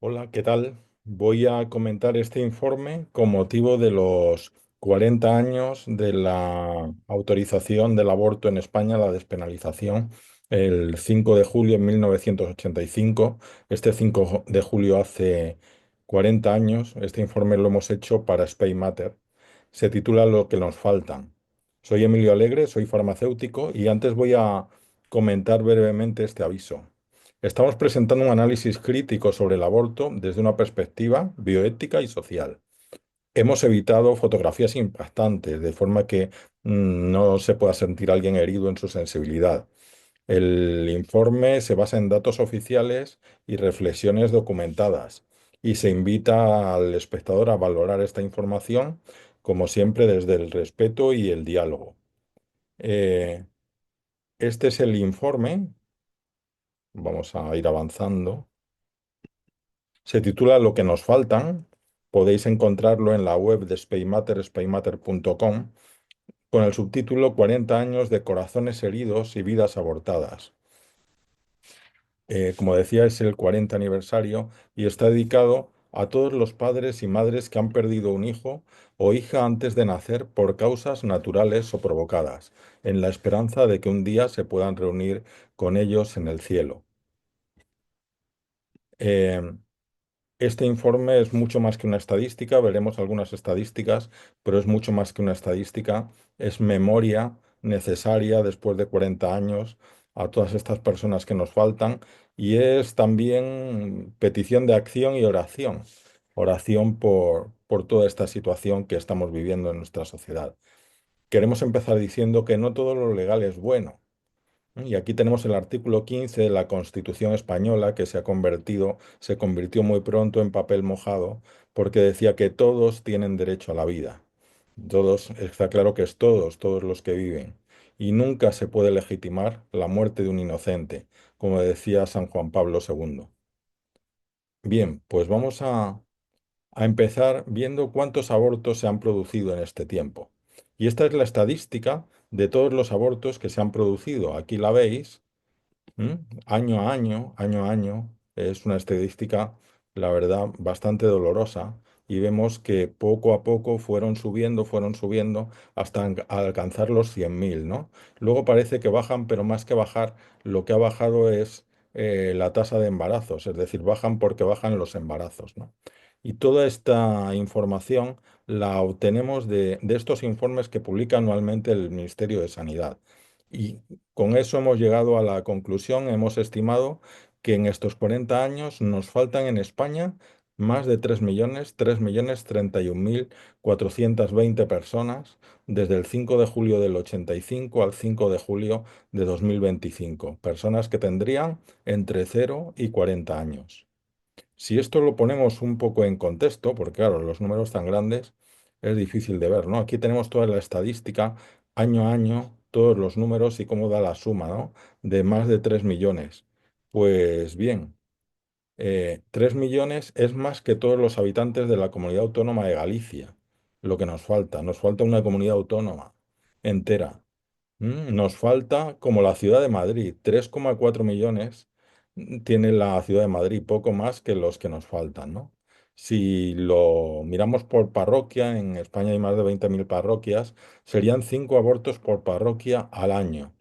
Hola, ¿qué tal? Voy a comentar este informe con motivo de los 40 años de la autorización del aborto en España, la despenalización, el 5 de julio de 1985. Este 5 de julio hace 40 años. Este informe lo hemos hecho para Spay Matter. Se titula Lo que nos faltan. Soy Emilio Alegre, soy farmacéutico y antes voy a comentar brevemente este aviso. Estamos presentando un análisis crítico sobre el aborto desde una perspectiva bioética y social. Hemos evitado fotografías impactantes, de forma que no se pueda sentir alguien herido en su sensibilidad. El informe se basa en datos oficiales y reflexiones documentadas, y se invita al espectador a valorar esta información, como siempre, desde el respeto y el diálogo. Eh, este es el informe. Vamos a ir avanzando. Se titula Lo que nos faltan. Podéis encontrarlo en la web de Spaymatter, spaymatter.com, con el subtítulo 40 años de corazones heridos y vidas abortadas. Como decía, es el 40 aniversario y está dedicado a todos los padres y madres que han perdido un hijo o hija antes de nacer por causas naturales o provocadas, en la esperanza de que un día se puedan reunir con ellos en el cielo. Eh, Este informe es mucho más que una estadística, veremos algunas estadísticas, pero es mucho más que una estadística, es memoria necesaria después de 40 años a todas estas personas que nos faltan, y es también petición de acción y oración, oración por toda esta situación que estamos viviendo en nuestra sociedad. Queremos empezar diciendo que no todo lo legal es bueno. Y aquí tenemos el artículo 15 de la Constitución española, que se convirtió muy pronto en papel mojado porque decía que todos tienen derecho a la vida. Todos, está claro que es todos, todos los que viven. Y nunca se puede legitimar la muerte de un inocente, como decía San Juan Pablo II. Bien, pues vamos a empezar viendo cuántos abortos se han producido en este tiempo. Y esta es la estadística de todos los abortos que se han producido. Aquí la veis. ¿Mm? Año a año, año a año, es una estadística, la verdad, bastante dolorosa, y vemos que poco a poco fueron subiendo hasta alcanzar los 100.000, ¿no? Luego parece que bajan, pero más que bajar, lo que ha bajado es la tasa de embarazos, es decir, bajan porque bajan los embarazos, ¿no? Y toda esta información la obtenemos de estos informes que publica anualmente el Ministerio de Sanidad. Y con eso hemos llegado a la conclusión, hemos estimado que en estos 40 años nos faltan en España más de 3.31.420 personas desde el 5 de julio del 85 al 5 de julio de 2025, personas que tendrían entre 0 y 40 años. Si esto lo ponemos un poco en contexto, porque claro, los números tan grandes es difícil de ver, ¿no? Aquí tenemos toda la estadística, año a año, todos los números y cómo da la suma, ¿no? De más de 3 millones. Pues bien, 3 millones es más que todos los habitantes de la comunidad autónoma de Galicia. Lo que nos falta una comunidad autónoma entera. Nos falta como la ciudad de Madrid, 3,4 millones tiene la ciudad de Madrid, poco más que los que nos faltan, ¿no? Si lo miramos por parroquia, en España hay más de 20.000 parroquias, serían 5 abortos por parroquia al año.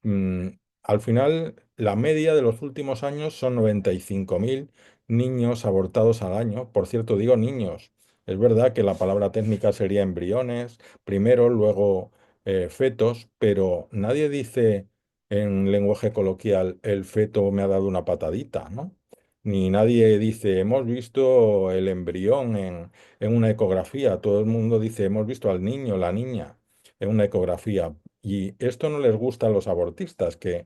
Mm, Al final, la media de los últimos años son 95.000 niños abortados al año. Por cierto, digo niños. Es verdad que la palabra técnica sería embriones, primero, luego fetos, pero nadie dice en lenguaje coloquial el feto me ha dado una patadita, ¿no? Ni nadie dice hemos visto el embrión en una ecografía. Todo el mundo dice hemos visto al niño, la niña en una ecografía. Y esto no les gusta a los abortistas, que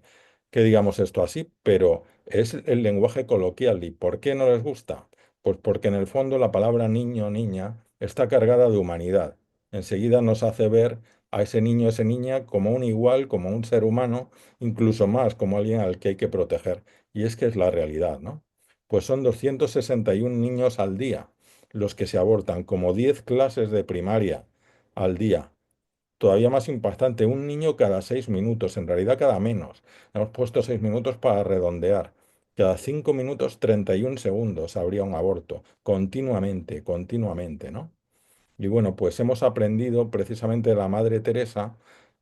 digamos esto así, pero es el lenguaje coloquial. ¿Y por qué no les gusta? Pues porque en el fondo la palabra niño o niña está cargada de humanidad. Enseguida nos hace ver a ese niño o esa niña como un igual, como un ser humano, incluso más como alguien al que hay que proteger. Y es que es la realidad, ¿no? Pues son 261 niños al día los que se abortan, como 10 clases de primaria al día. Todavía más impactante, un niño cada 6 minutos, en realidad cada menos. Hemos puesto 6 minutos para redondear. Cada 5 minutos 31 segundos habría un aborto, continuamente, continuamente, ¿no? Y bueno, pues hemos aprendido precisamente de la Madre Teresa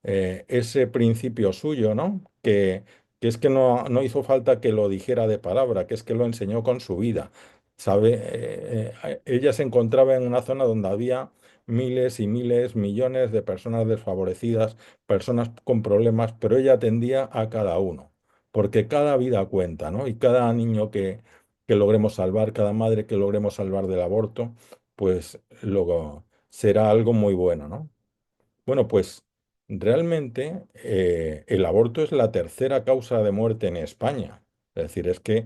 ese principio suyo, ¿no? Que es que no hizo falta que lo dijera de palabra, que es que lo enseñó con su vida. ¿Sabe? Ella se encontraba en una zona donde había miles y miles, millones de personas desfavorecidas, personas con problemas, pero ella atendía a cada uno, porque cada vida cuenta, ¿no? Y cada niño que logremos salvar, cada madre que logremos salvar del aborto, pues luego será algo muy bueno, ¿no? Bueno, pues realmente el aborto es la tercera causa de muerte en España. Es decir, es que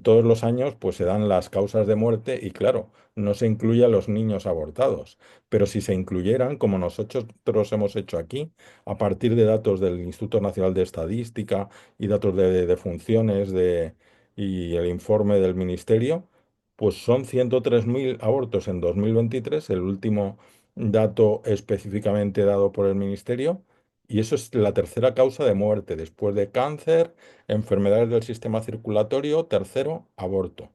todos los años pues se dan las causas de muerte y claro, no se incluye a los niños abortados. Pero si se incluyeran, como nosotros hemos hecho aquí, a partir de datos del Instituto Nacional de Estadística y datos de funciones y el informe del Ministerio, pues son 103.000 abortos en 2023, el último dato específicamente dado por el ministerio, y eso es la tercera causa de muerte, después de cáncer, enfermedades del sistema circulatorio, tercero, aborto.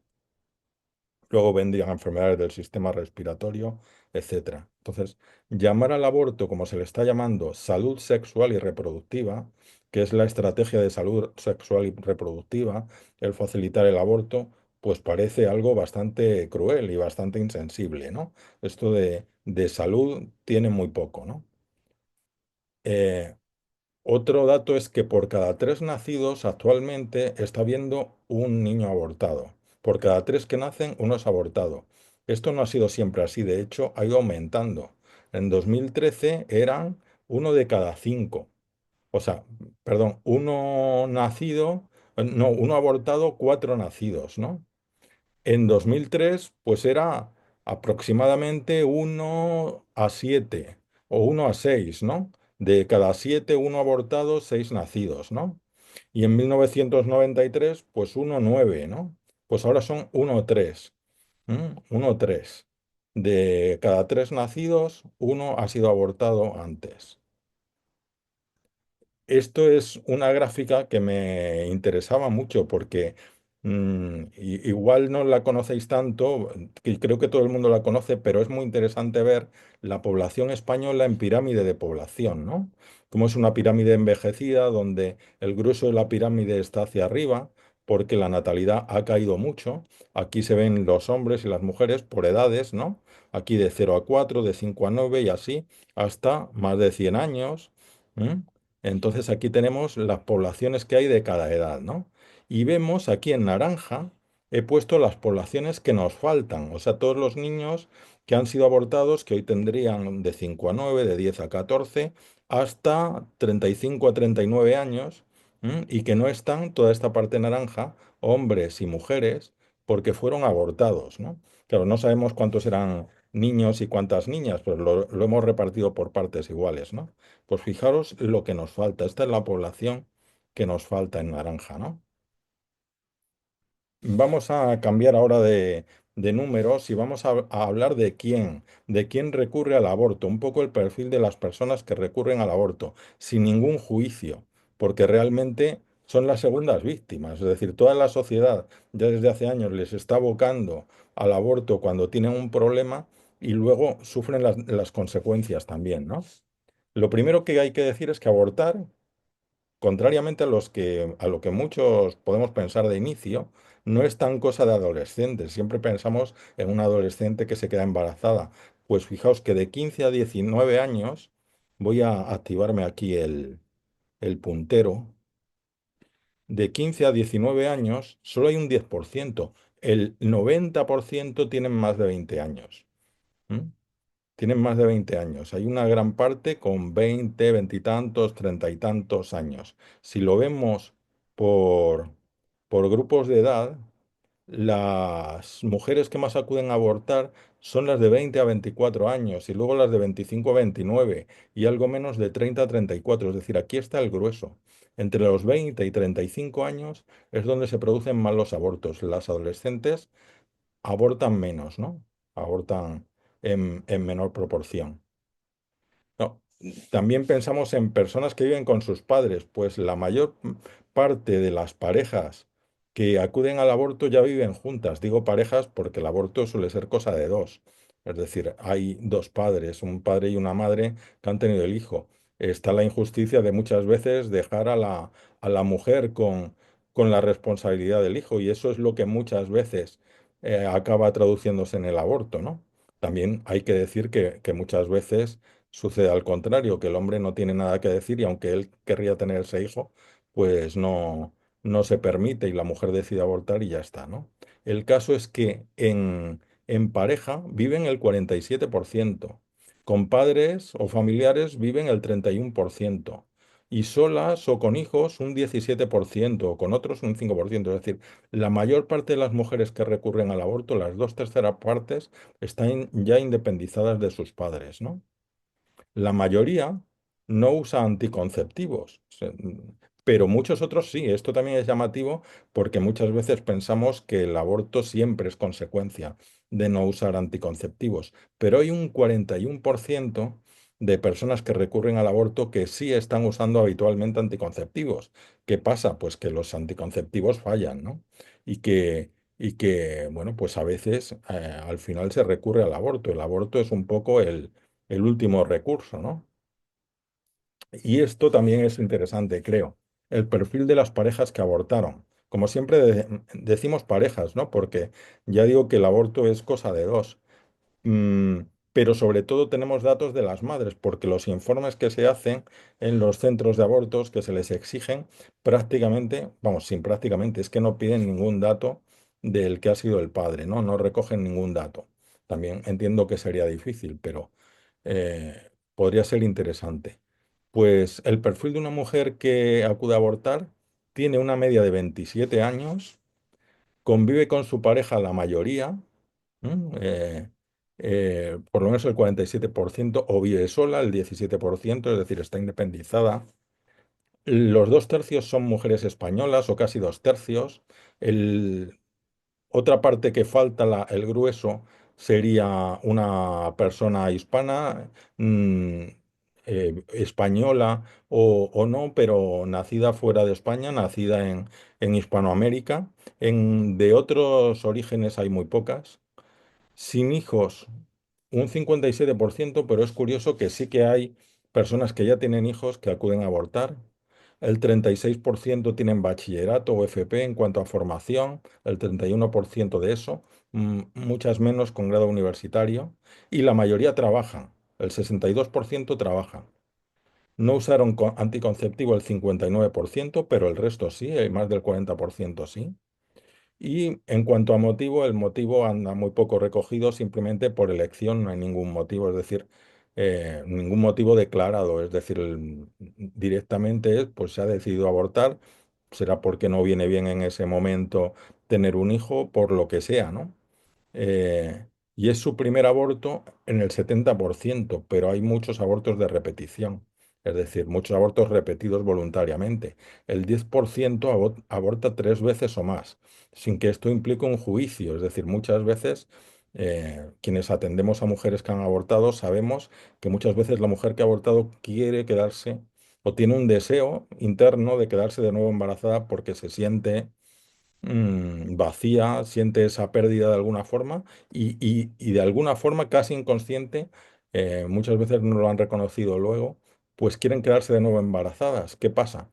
Luego vendrían enfermedades del sistema respiratorio, etcétera. Entonces, llamar al aborto, como se le está llamando, salud sexual y reproductiva, que es la estrategia de salud sexual y reproductiva, el facilitar el aborto, pues parece algo bastante cruel y bastante insensible, ¿no? Esto de salud tiene muy poco, ¿no? Eh, Otro dato es que por cada tres nacidos actualmente está habiendo un niño abortado. Por cada tres que nacen, uno es abortado. Esto no ha sido siempre así, de hecho, ha ido aumentando. En 2013 eran uno de cada cinco. O sea, perdón, uno nacido, no, uno abortado, cuatro nacidos, ¿no? En 2003, pues era aproximadamente 1 a 7 o 1 a 6, ¿no? De cada 7, uno abortado, 6 nacidos, ¿no? Y en 1993, pues 1 a 9, ¿no? Pues ahora son 1 a 3. 1 a 3. De cada tres nacidos, uno ha sido abortado antes. Esto es una gráfica que me interesaba mucho porque igual no la conocéis tanto, que creo que todo el mundo la conoce, pero es muy interesante ver la población española en pirámide de población, ¿no? Como es una pirámide envejecida donde el grueso de la pirámide está hacia arriba porque la natalidad ha caído mucho. Aquí se ven los hombres y las mujeres por edades, ¿no? Aquí de 0 a 4, de 5 a 9 y así hasta más de 100 años. ¿M? Entonces aquí tenemos las poblaciones que hay de cada edad, ¿no? Y vemos aquí en naranja, he puesto las poblaciones que nos faltan, o sea, todos los niños que han sido abortados, que hoy tendrían de 5 a 9, de 10 a 14, hasta 35 a 39 años, y que no están, toda esta parte naranja, hombres y mujeres, porque fueron abortados, ¿no? Claro, no sabemos cuántos eran niños y cuántas niñas, pero lo hemos repartido por partes iguales, ¿no? Pues fijaros lo que nos falta. Esta es la población que nos falta en naranja, ¿no? Vamos a cambiar ahora de números y vamos a hablar de quién recurre al aborto, un poco el perfil de las personas que recurren al aborto, sin ningún juicio, porque realmente son las segundas víctimas. Es decir, toda la sociedad ya desde hace años les está abocando al aborto cuando tienen un problema y luego sufren las consecuencias también, ¿no? Lo primero que hay que decir es que abortar, contrariamente a lo que muchos podemos pensar de inicio, no es tan cosa de adolescentes. Siempre pensamos en una adolescente que se queda embarazada. Pues fijaos que de 15 a 19 años, voy a activarme aquí el puntero, de 15 a 19 años solo hay un 10%. El 90% tienen más de 20 años. ¿M? Tienen más de 20 años. Hay una gran parte con 20, 20 y tantos, 30 y tantos años. Si lo vemos por, por grupos de edad, las mujeres que más acuden a abortar son las de 20 a 24 años y luego las de 25 a 29 y algo menos de 30 a 34. Es decir, aquí está el grueso. Entre los 20 y 35 años es donde se producen más los abortos. Las adolescentes abortan menos, ¿no? Abortan en menor proporción. No, también pensamos en personas que viven con sus padres, pues la mayor parte de las parejas que acuden al aborto ya viven juntas. Digo parejas porque el aborto suele ser cosa de dos. Es decir, hay dos padres, un padre y una madre que han tenido el hijo. Está la injusticia de muchas veces dejar a la mujer con la responsabilidad del hijo y eso es lo que muchas veces acaba traduciéndose en el aborto, ¿no? También hay que decir que muchas veces sucede al contrario, que el hombre no tiene nada que decir y aunque él querría tener ese hijo, pues no se permite y la mujer decide abortar y ya está, ¿no? El caso es que en pareja viven el 47%, con padres o familiares viven el 31%, y solas o con hijos un 17%, o con otros un 5%. Es decir, la mayor parte de las mujeres que recurren al aborto, las dos terceras partes, están ya independizadas de sus padres, ¿no? La mayoría no usa anticonceptivos, pero muchos otros sí. Esto también es llamativo porque muchas veces pensamos que el aborto siempre es consecuencia de no usar anticonceptivos, pero hay un 41% de personas que recurren al aborto que sí están usando habitualmente anticonceptivos. ¿Qué pasa? Pues que los anticonceptivos fallan, ¿no? Y que bueno, pues a veces al final se recurre al aborto. El aborto es un poco el último recurso, ¿no? Y esto también es interesante, creo. El perfil de las parejas que abortaron. Como siempre decimos parejas, ¿no? Porque ya digo que el aborto es cosa de dos. Mm, pero sobre todo tenemos datos de las madres, porque los informes que se hacen en los centros de abortos que se les exigen, prácticamente, vamos, sin prácticamente, es que no piden ningún dato del que ha sido el padre, ¿no? No recogen ningún dato. También entiendo que sería difícil, pero podría ser interesante. Pues el perfil de una mujer que acude a abortar tiene una media de 27 años, convive con su pareja la mayoría, por lo menos el 47%, o vive sola el 17%, es decir, está independizada. Los dos tercios son mujeres españolas, o casi dos tercios. El, Otra parte que falta, el grueso, sería una persona hispana, española o no, pero nacida fuera de España, nacida en Hispanoamérica. De otros orígenes hay muy pocas. Sin hijos, un 57%, pero es curioso que sí que hay personas que ya tienen hijos que acuden a abortar. El 36% tienen bachillerato o FP en cuanto a formación, el 31% de eso, muchas menos con grado universitario, y la mayoría trabajan, el 62% trabajan. No usaron anticonceptivo el 59%, pero el resto sí, hay más del 40% sí. Y en cuanto a motivo, el motivo anda muy poco recogido simplemente por elección, no hay ningún motivo, es decir, ningún motivo declarado, es decir, directamente es, pues se ha decidido abortar, será porque no viene bien en ese momento tener un hijo, por lo que sea, ¿no? Y es su primer aborto en el 70%, pero hay muchos abortos de repetición, es decir, muchos abortos repetidos voluntariamente. El 10% aborta tres veces o más, sin que esto implique un juicio, es decir, muchas veces quienes atendemos a mujeres que han abortado sabemos que muchas veces la mujer que ha abortado quiere quedarse o tiene un deseo interno de quedarse de nuevo embarazada porque se siente vacía, siente esa pérdida de alguna forma y de alguna forma casi inconsciente, muchas veces no lo han reconocido luego, pues quieren quedarse de nuevo embarazadas. ¿Qué pasa?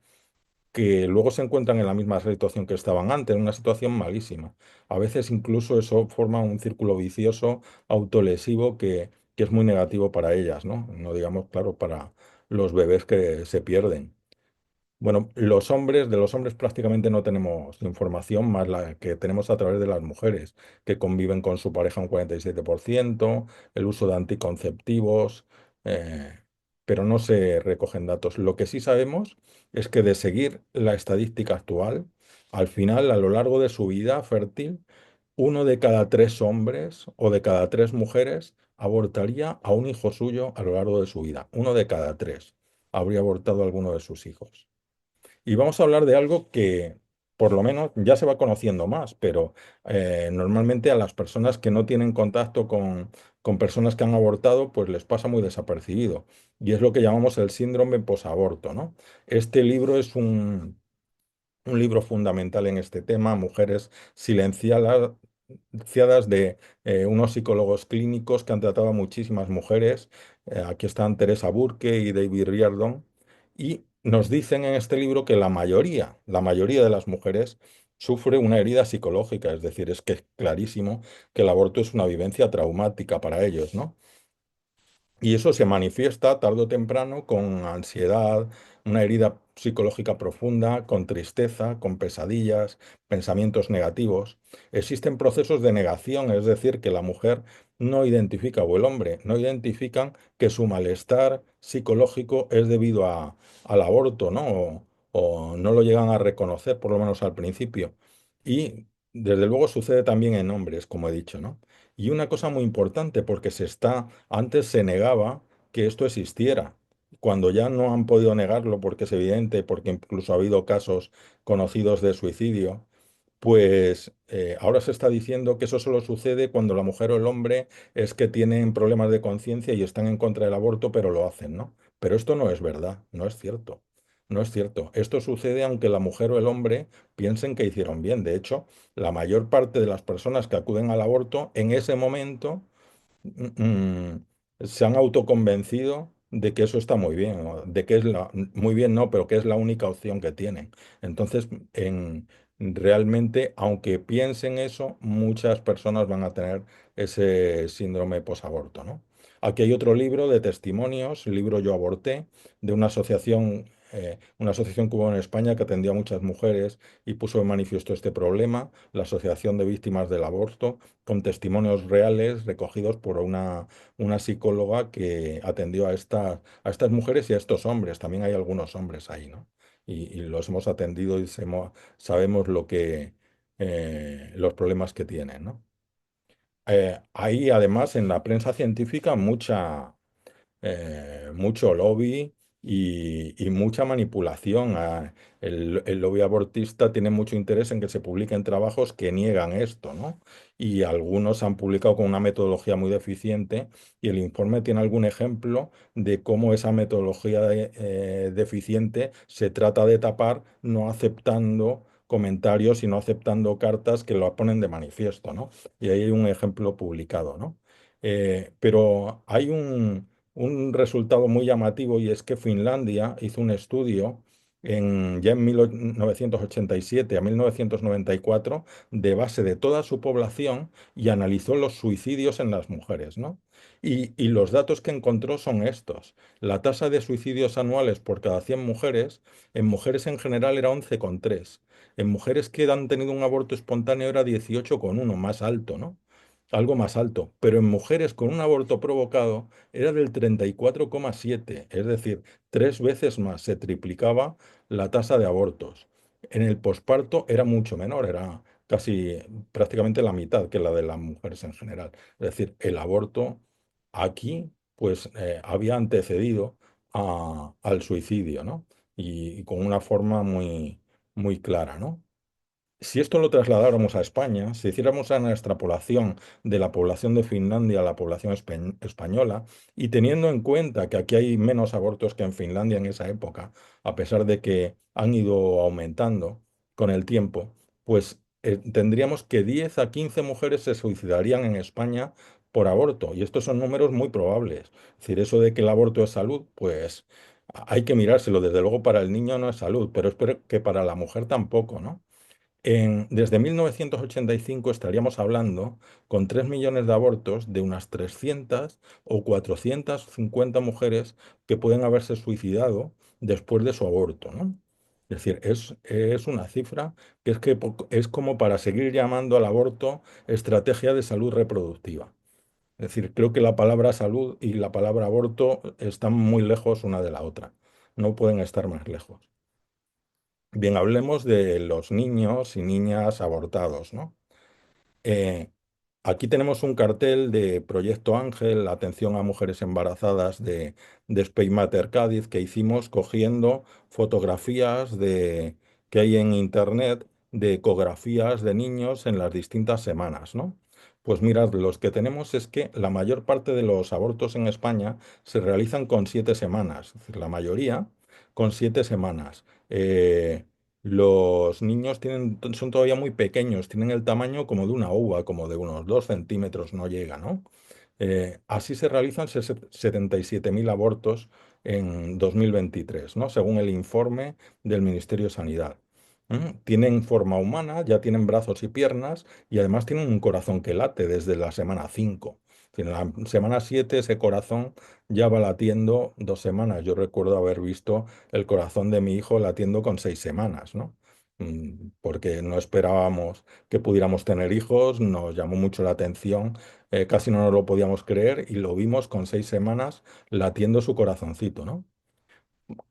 Que luego se encuentran en la misma situación que estaban antes, en una situación malísima. A veces incluso eso forma un círculo vicioso autolesivo que es muy negativo para ellas, ¿no? No digamos, claro, para los bebés que se pierden. Bueno, de los hombres prácticamente no tenemos información más la que tenemos a través de las mujeres, que conviven con su pareja un 47%, el uso de anticonceptivos, eh, pero no se recogen datos. Lo que sí sabemos es que de seguir la estadística actual, al final, a lo largo de su vida fértil, uno de cada tres hombres o de cada tres mujeres abortaría a un hijo suyo a lo largo de su vida. Uno de cada tres habría abortado a alguno de sus hijos. Y vamos a hablar de algo que por lo menos ya se va conociendo más, pero normalmente a las personas que no tienen contacto con personas que han abortado, pues les pasa muy desapercibido. Y es lo que llamamos el síndrome posaborto, ¿no? Este libro es un libro fundamental en este tema, Mujeres silenciadas, de unos psicólogos clínicos que han tratado a muchísimas mujeres. Aquí están Teresa Burke y David Riordan. Y nos dicen en este libro que la mayoría de las mujeres sufre una herida psicológica, es decir, es que es clarísimo que el aborto es una vivencia traumática para ellos, ¿no? Y eso se manifiesta tarde o temprano con ansiedad, una herida psicológica profunda, con tristeza, con pesadillas, pensamientos negativos. Existen procesos de negación, es decir, que la mujer no identifica, o el hombre no identifican que su malestar psicológico es debido al aborto, ¿no? O no lo llegan a reconocer, por lo menos al principio. Y desde luego sucede también en hombres, como he dicho, ¿no? Y una cosa muy importante, porque antes se negaba que esto existiera. Cuando ya no han podido negarlo porque es evidente, porque incluso ha habido casos conocidos de suicidio, pues ahora se está diciendo que eso solo sucede cuando la mujer o el hombre es que tienen problemas de conciencia y están en contra del aborto, pero lo hacen, ¿no? Pero esto no es verdad, no es cierto. No es cierto. Esto sucede aunque la mujer o el hombre piensen que hicieron bien. De hecho, la mayor parte de las personas que acuden al aborto en ese momento se han autoconvencido de que eso está muy bien, o de que muy bien no, pero que es la única opción que tienen. Entonces, realmente, aunque piensen eso, muchas personas van a tener ese síndrome posaborto, ¿no? Aquí hay otro libro de testimonios, el libro Yo aborté, de una asociación que hubo en España que atendía a muchas mujeres y puso en manifiesto este problema, la Asociación de Víctimas del Aborto, con testimonios reales recogidos por una psicóloga que atendió a estas mujeres y a estos hombres. También hay algunos hombres ahí, ¿no? Y los hemos atendido y sabemos los problemas que tienen, ¿no? Hay además en la prensa científica mucho lobby y mucha manipulación. El lobby abortista tiene mucho interés en que se publiquen trabajos que niegan esto, ¿no? Y algunos han publicado con una metodología muy deficiente y el informe tiene algún ejemplo de cómo esa metodología deficiente se trata de tapar no aceptando comentarios y no aceptando cartas que lo ponen de manifiesto, ¿no? Y ahí hay un ejemplo publicado, ¿no? Pero hay un resultado muy llamativo y es que Finlandia hizo un estudio ya en 1987 a 1994 de base de toda su población y analizó los suicidios en las mujeres, ¿no? Y los datos que encontró son estos. La tasa de suicidios anuales por cada 100 mujeres, en mujeres en general era 11,3. En mujeres que han tenido un aborto espontáneo era 18,1, más alto, ¿no? Algo más alto, pero en mujeres con un aborto provocado era del 34,7, es decir, 3 veces más, se triplicaba la tasa de abortos. En el posparto era mucho menor, era casi prácticamente la mitad que la de las mujeres en general. Es decir, el aborto aquí pues había antecedido al suicidio, ¿no? Y con una forma muy, muy clara, ¿no? Si esto lo trasladáramos a España, si hiciéramos una extrapolación de la población de Finlandia a la población española, y teniendo en cuenta que aquí hay menos abortos que en Finlandia en esa época, a pesar de que han ido aumentando con el tiempo, pues tendríamos que 10 a 15 mujeres se suicidarían en España por aborto. Y estos son números muy probables. Es decir, eso de que el aborto es salud, pues hay que mirárselo. Desde luego para el niño no es salud, pero espero que para la mujer tampoco, ¿no? Desde 1985 estaríamos hablando, con 3 millones de abortos, de unas 300 o 450 mujeres que pueden haberse suicidado después de su aborto, ¿no? Es decir, es una cifra que es como para seguir llamando al aborto estrategia de salud reproductiva. Es decir, creo que la palabra salud y la palabra aborto están muy lejos una de la otra. No pueden estar más lejos. Bien, hablemos de los niños y niñas abortados, ¿no? Eh, Aquí tenemos un cartel de Proyecto Ángel, atención a mujeres embarazadas de Spain Mater Cádiz, que hicimos cogiendo fotografías que hay en internet de ecografías de niños en las distintas semanas, ¿no? Pues mirad, los que tenemos es que la mayor parte de los abortos en España se realizan con 7 semanas, es decir, la mayoría con 7 semanas. Los niños son todavía muy pequeños, tienen el tamaño como de una uva, como de unos 2 centímetros, no llega, ¿no? Así se realizan 77.000 abortos en 2023, ¿no? Según el informe del Ministerio de Sanidad. Tienen forma humana, ya tienen brazos y piernas y además tienen un corazón que late desde la semana 5. En la semana 7 ese corazón ya va latiendo 2 semanas. Yo recuerdo haber visto el corazón de mi hijo latiendo con 6 semanas, ¿no? Porque no esperábamos que pudiéramos tener hijos, nos llamó mucho la atención, casi no nos lo podíamos creer y lo vimos con 6 semanas latiendo su corazoncito, ¿no?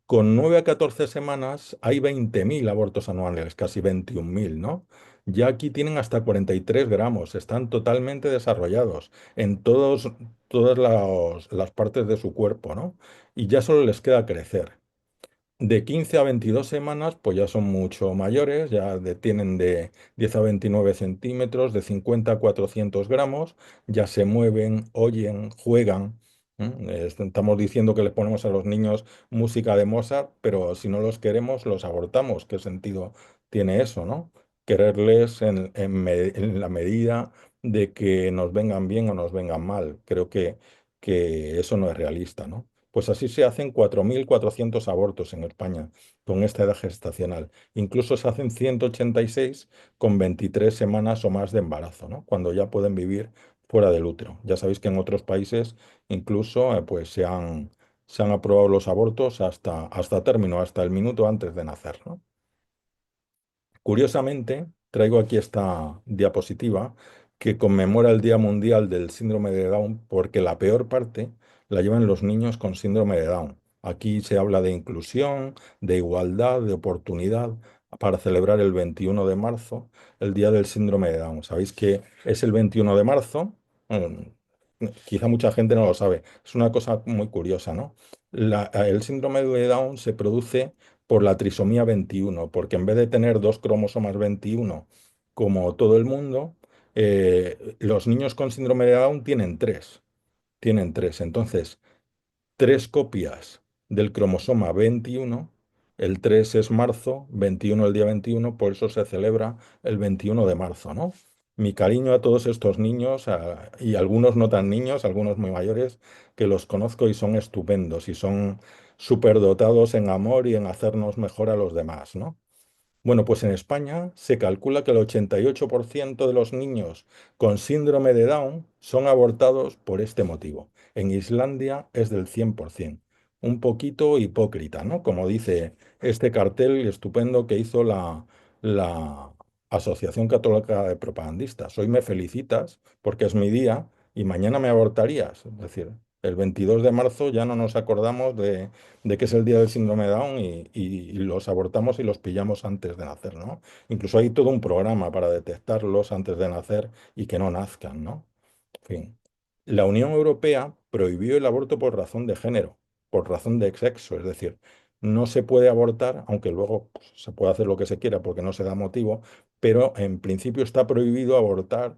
Con 9 a 14 semanas hay 20.000 abortos anuales, casi 21.000, ¿no? Ya aquí tienen hasta 43 gramos, están totalmente desarrollados en todas las partes de su cuerpo, ¿no? Y ya solo les queda crecer. De 15 a 22 semanas, pues ya son mucho mayores, tienen de 10 a 29 centímetros, de 50 a 400 gramos, ya se mueven, oyen, juegan. Estamos diciendo que les ponemos a los niños música de Mozart, pero si no los queremos, los abortamos. ¿Qué sentido tiene eso, no? Quererles en la medida de que nos vengan bien o nos vengan mal. Creo que eso no es realista, ¿no? Pues así se hacen 4.400 abortos en España con esta edad gestacional. Incluso se hacen 186 con 23 semanas o más de embarazo, ¿no? Cuando ya pueden vivir fuera del útero. Ya sabéis que en otros países incluso pues se han aprobado los abortos hasta término, hasta el minuto antes de nacer, ¿no? Curiosamente, traigo aquí esta diapositiva que conmemora el Día Mundial del Síndrome de Down porque la peor parte la llevan los niños con síndrome de Down. Aquí se habla de inclusión, de igualdad, de oportunidad para celebrar el 21 de marzo, el Día del Síndrome de Down. ¿Sabéis que es el 21 de marzo? Quizá mucha gente no lo sabe. Es una cosa muy curiosa, ¿no? El síndrome de Down se produce por la trisomía 21, porque en vez de tener dos cromosomas 21 como todo el mundo, los niños con síndrome de Down tienen tres. Tienen tres. Entonces, tres copias del cromosoma 21. El 3 es marzo, 21 el día 21, por eso se celebra el 21 de marzo, ¿no? Mi cariño a todos estos niños y algunos no tan niños, algunos muy mayores, que los conozco y son estupendos y son superdotados en amor y en hacernos mejor a los demás, ¿no? Bueno, pues en España se calcula que el 88% de los niños con síndrome de Down son abortados por este motivo. En Islandia es del 100%. Un poquito hipócrita, ¿no? Como dice este cartel estupendo que hizo la Asociación Católica de Propagandistas. Hoy me felicitas porque es mi día y mañana me abortarías. Es decir, el 22 de marzo ya no nos acordamos de que es el día del síndrome de Down y los abortamos y los pillamos antes de nacer, ¿no? Incluso hay todo un programa para detectarlos antes de nacer y que no nazcan, ¿no? En fin. La Unión Europea prohibió el aborto por razón de género, por razón de sexo, es decir, no se puede abortar, aunque luego pues, se puede hacer lo que se quiera porque no se da motivo, pero en principio está prohibido abortar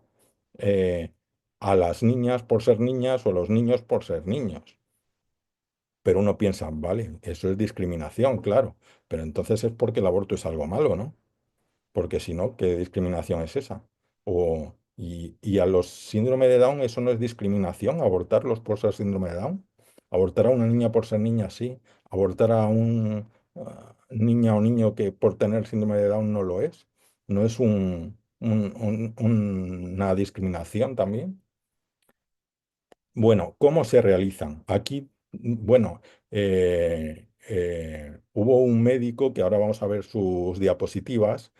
eh, a las niñas por ser niñas o a los niños por ser niños. Pero uno piensa, vale, eso es discriminación, claro, pero entonces es porque el aborto es algo malo, ¿no? Porque si no, ¿qué discriminación es esa? Y a los síndrome de Down, eso no es discriminación, abortarlos por ser síndrome de Down. Abortar a una niña por ser niña, sí. Abortar a un niña o niño que por tener síndrome de Down no lo es. ¿No es una discriminación también? Bueno, ¿cómo se realizan? Aquí, bueno, hubo un médico, que ahora vamos a ver sus diapositivas,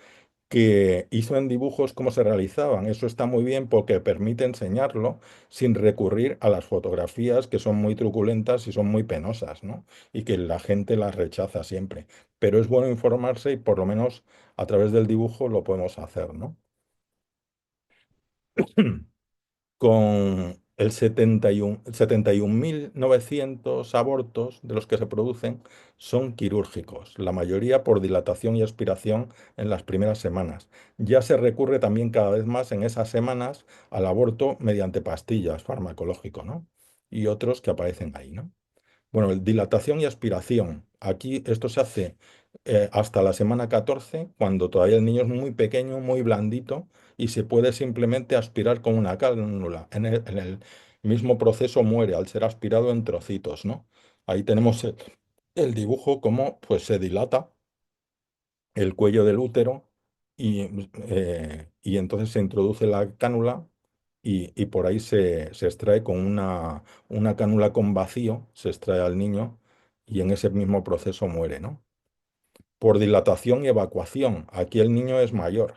que hizo en dibujos cómo se realizaban. Eso está muy bien porque permite enseñarlo sin recurrir a las fotografías que son muy truculentas y son muy penosas, ¿no? Y que la gente las rechaza siempre. Pero es bueno informarse y por lo menos a través del dibujo lo podemos hacer, ¿no? Con el 71.900 abortos de los que se producen son quirúrgicos, la mayoría por dilatación y aspiración en las primeras semanas. Ya se recurre también cada vez más en esas semanas al aborto mediante pastillas, farmacológico, ¿no? Y otros que aparecen ahí, ¿no? Bueno, dilatación y aspiración. Aquí esto se hace. hasta la semana 14, cuando todavía el niño es muy pequeño, muy blandito, y se puede simplemente aspirar con una cánula. En el mismo proceso muere al ser aspirado en trocitos, ¿no? Ahí tenemos el dibujo cómo pues, se dilata el cuello del útero y entonces se introduce la cánula y por ahí se extrae con una cánula con vacío, se extrae al niño y en ese mismo proceso muere, ¿no? Por dilatación y evacuación. Aquí el niño es mayor.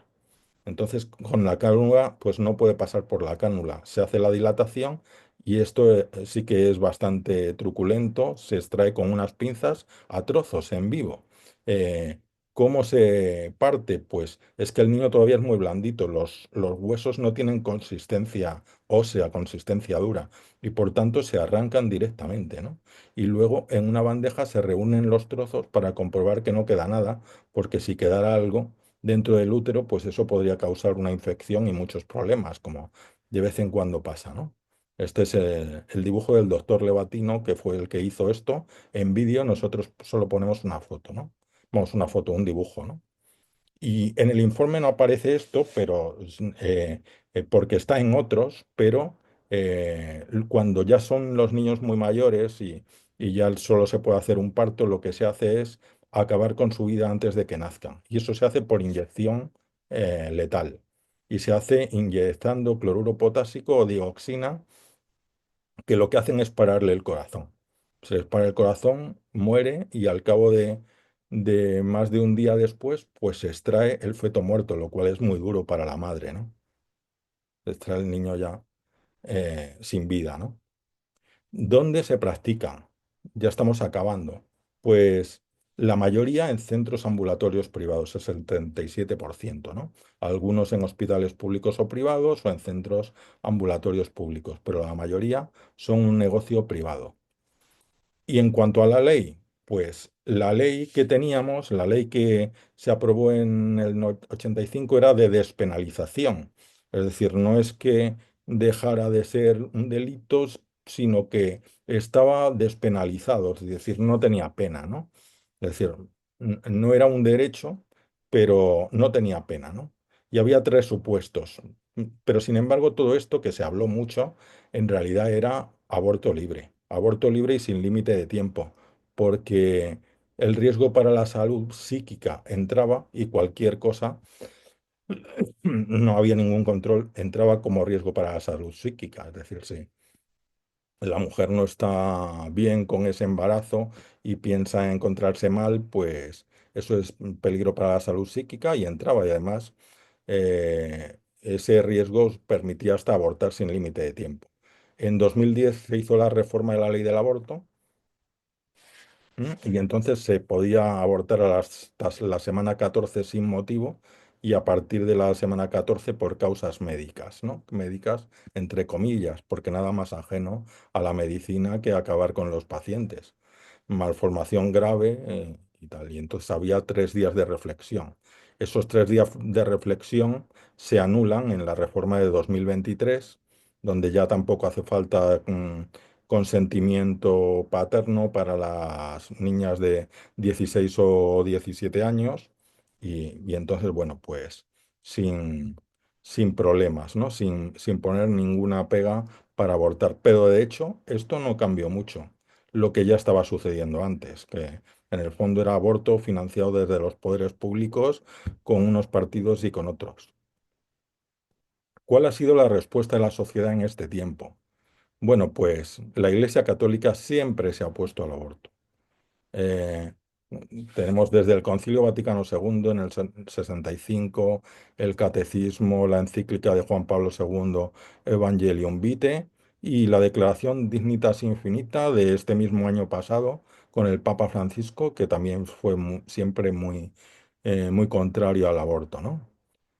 Entonces, con la cánula, pues no puede pasar por la cánula. Se hace la dilatación y esto sí que es bastante truculento. Se extrae con unas pinzas a trozos en vivo. Eh, ¿Cómo se parte? Pues es que el niño todavía es muy blandito. Los huesos no tienen consistencia ósea, consistencia dura, y por tanto se arrancan directamente, ¿no? Y luego en una bandeja se reúnen los trozos para comprobar que no queda nada, porque si quedara algo dentro del útero, pues eso podría causar una infección y muchos problemas, como de vez en cuando pasa, ¿no? Este es el dibujo del doctor Levatino, que fue el que hizo esto. En vídeo nosotros solo ponemos una foto, ¿no? Vamos, una foto, un dibujo, ¿no? Y en el informe no aparece esto, pero porque está en otros, pero cuando ya son los niños muy mayores y ya solo se puede hacer un parto, lo que se hace es acabar con su vida antes de que nazcan. Y eso se hace por inyección letal. Y se hace inyectando cloruro potásico o dioxina, que lo que hacen es pararle el corazón. Se les para el corazón, muere y al cabo de más de un día después, pues se extrae el feto muerto, lo cual es muy duro para la madre, ¿no? Se extrae el niño ya sin vida, ¿no? ¿Dónde se practican? Ya estamos acabando. Pues la mayoría en centros ambulatorios privados, el 77%, ¿no? Algunos en hospitales públicos o privados o en centros ambulatorios públicos, pero la mayoría son un negocio privado. Y en cuanto a la ley, pues la ley que teníamos, la ley que se aprobó en el 85 era de despenalización. Es decir, no es que dejara de ser un delito, sino que estaba despenalizado, es decir, no tenía pena, ¿no? Es decir, no era un derecho, pero no tenía pena, ¿no? Y había tres supuestos. Pero sin embargo, todo esto que se habló mucho, en realidad era aborto libre y sin límite de tiempo, porque el riesgo para la salud psíquica entraba y cualquier cosa, no había ningún control, entraba como riesgo para la salud psíquica. Es decir, si la mujer no está bien con ese embarazo y piensa en encontrarse mal, pues eso es un peligro para la salud psíquica y entraba. Y además, ese riesgo permitía hasta abortar sin límite de tiempo. En 2010 se hizo la reforma de la ley del aborto. Y entonces se podía abortar hasta la semana 14 sin motivo y a partir de la semana 14 por causas médicas, ¿no? Médicas entre comillas, porque nada más ajeno a la medicina que acabar con los pacientes. Malformación grave y tal. Y entonces había 3 días de reflexión. Esos 3 días de reflexión se anulan en la reforma de 2023, donde ya tampoco hace falta consentimiento paterno para las niñas de 16 o 17 años y entonces, bueno, pues sin, sin problemas, ¿no? Sin poner ninguna pega para abortar. Pero de hecho, esto no cambió mucho lo que ya estaba sucediendo antes, que en el fondo era aborto financiado desde los poderes públicos con unos partidos y con otros. ¿Cuál ha sido la respuesta de la sociedad en este tiempo? Bueno, pues la Iglesia Católica siempre se ha opuesto al aborto. Eh, Tenemos desde el Concilio Vaticano II en el 65, el Catecismo, la encíclica de Juan Pablo II, Evangelium Vitae, y la Declaración Dignitas Infinita de este mismo año pasado con el Papa Francisco, que también fue siempre muy contrario al aborto, ¿no?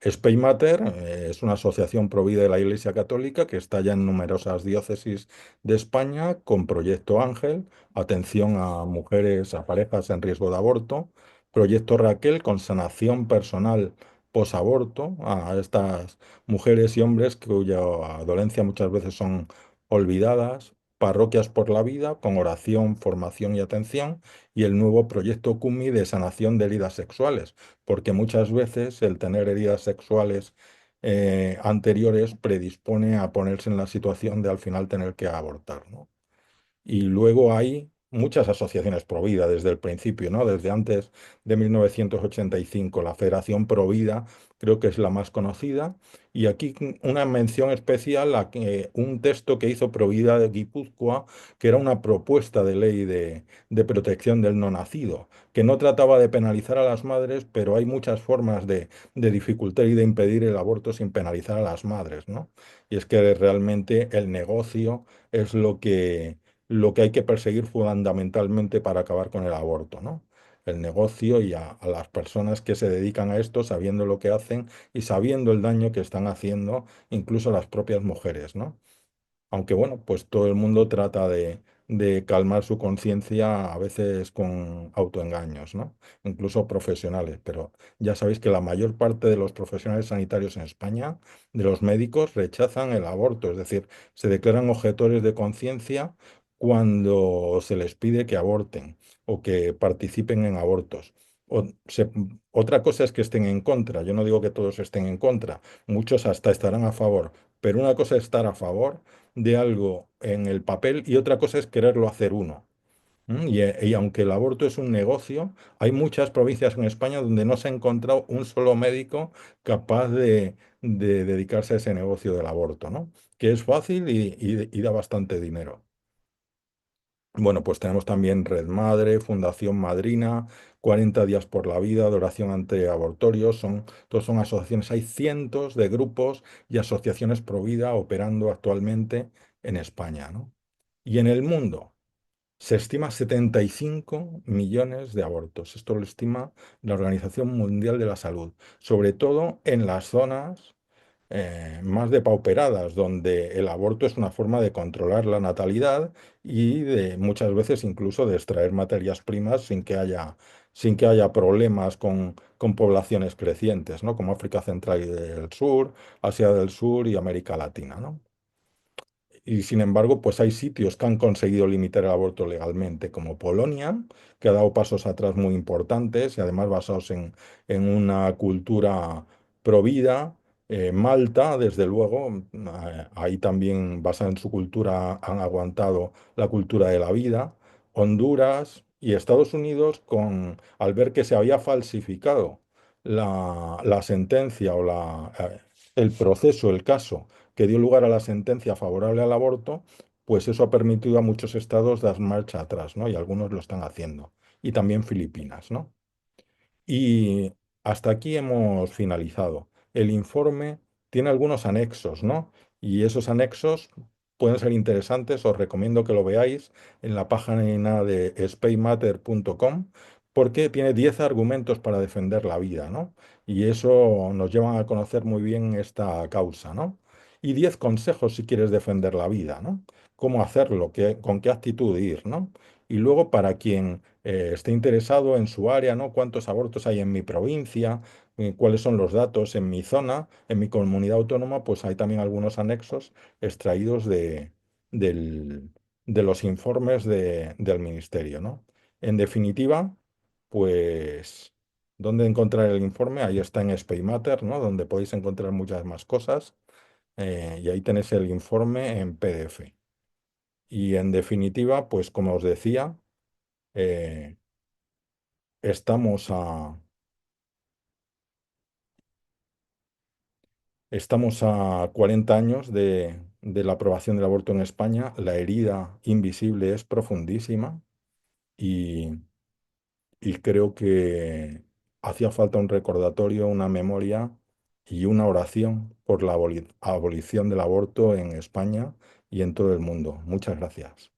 Spey Mater es una asociación provida de la Iglesia Católica que está ya en numerosas diócesis de España con Proyecto Ángel, atención a mujeres, a parejas en riesgo de aborto, Proyecto Raquel con sanación personal posaborto a estas mujeres y hombres cuya dolencia muchas veces son olvidadas, Parroquias por la Vida, con oración, formación y atención, y el nuevo proyecto CUMI de sanación de heridas sexuales, porque muchas veces el tener heridas sexuales anteriores predispone a ponerse en la situación de al final tener que abortar, ¿no? Y luego hay muchas asociaciones pro vida desde el principio, ¿no? Desde antes de 1985. La Federación Pro Vida creo que es la más conocida. Y aquí una mención especial a un texto que hizo Pro Vida de Guipúzcoa, que era una propuesta de ley de protección del no nacido, que no trataba de penalizar a las madres, pero hay muchas formas de dificultar y de impedir el aborto sin penalizar a las madres, ¿no? Y es que realmente el negocio es lo que hay que perseguir fundamentalmente para acabar con el aborto, ¿no? El negocio y a las personas que se dedican a esto sabiendo lo que hacen y sabiendo el daño que están haciendo incluso a las propias mujeres, ¿no? Aunque bueno, pues todo el mundo trata de calmar su conciencia a veces con autoengaños, ¿no? Incluso profesionales, pero ya sabéis que la mayor parte de los profesionales sanitarios en España, de los médicos, rechazan el aborto, es decir, se declaran objetores de conciencia cuando se les pide que aborten o que participen en abortos. O otra cosa es que estén en contra, yo no digo que todos estén en contra, muchos hasta estarán a favor, pero una cosa es estar a favor de algo en el papel y otra cosa es quererlo hacer uno. Y aunque el aborto es un negocio, hay muchas provincias en España donde no se ha encontrado un solo médico capaz de dedicarse a ese negocio del aborto, ¿no? Que es fácil y da bastante dinero. Bueno, pues tenemos también Red Madre, Fundación Madrina, 40 días por la vida, Adoración ante abortorios, todos son asociaciones. Hay cientos de grupos y asociaciones pro vida operando actualmente en España, ¿no? Y en el mundo se estima 75 millones de abortos. Esto lo estima la Organización Mundial de la Salud, sobre todo en las zonas más depauperadas, donde el aborto es una forma de controlar la natalidad y de muchas veces incluso de extraer materias primas sin que haya problemas con poblaciones crecientes, ¿no? Como África Central y del Sur, Asia del Sur y América Latina, ¿no? Y sin embargo, pues hay sitios que han conseguido limitar el aborto legalmente, como Polonia, que ha dado pasos atrás muy importantes y además basados en una cultura provida. Malta, desde luego, ahí también basada en su cultura han aguantado la cultura de la vida. Honduras y Estados Unidos, al ver que se había falsificado la sentencia o el proceso, el caso que dio lugar a la sentencia favorable al aborto, pues eso ha permitido a muchos estados dar marcha atrás, ¿no? Y algunos lo están haciendo. Y también Filipinas, ¿no? Y hasta aquí hemos finalizado. El informe tiene algunos anexos, ¿no? Y esos anexos pueden ser interesantes, os recomiendo que lo veáis en la página de spaymatter.com porque tiene 10 argumentos para defender la vida, ¿no? Y eso nos lleva a conocer muy bien esta causa, ¿no? Y 10 consejos si quieres defender la vida, ¿no? Cómo hacerlo, con qué actitud ir, ¿no? Y luego para quien esté interesado en su área, ¿no? ¿Cuántos abortos hay en mi provincia? ¿Cuáles son los datos en mi zona, en mi comunidad autónoma? Pues hay también algunos anexos extraídos del- de los informes del ministerio, ¿no? En definitiva, pues, ¿dónde encontrar el informe? Ahí está en SpayMatter, ¿no? Donde podéis encontrar muchas más cosas. Y ahí tenéis el informe en PDF. Y en definitiva, pues como os decía, eh, Estamos a 40 años de la aprobación del aborto en España. La herida invisible es profundísima y, y creo que hacía falta un recordatorio, una memoria y una oración por la abolición del aborto en España y en todo el mundo. Muchas gracias.